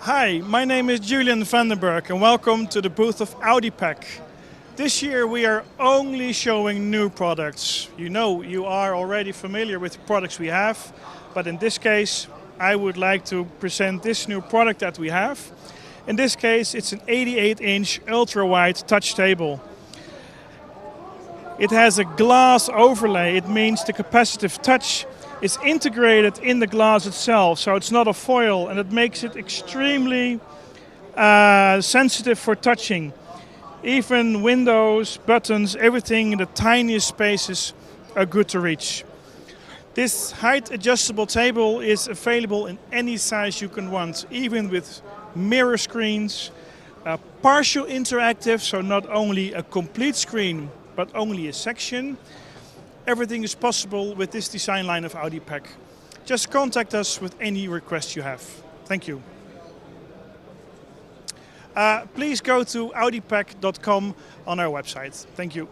Hi, my name is Julian Vandenberg and welcome to the booth of Audipack. This year we are only showing new products. You know, you are already familiar with the products we have, but in this case I would like to present this new product that we have. In this case it's an 88-inch ultra-wide touch table. It has a glass overlay. It means the capacitive touch is integrated in the glass itself, so it's not a foil, and it makes it extremely sensitive for touching. Even windows, buttons, everything in the tiniest spaces are good to reach. This height adjustable table is available in any size you can want, even with mirror screens, partial interactive, so not only a complete screen but only a section. Everything is possible with this design line of Audipack. Just contact us with any request you have. Thank you. Please go to audipack.com on our website. Thank you.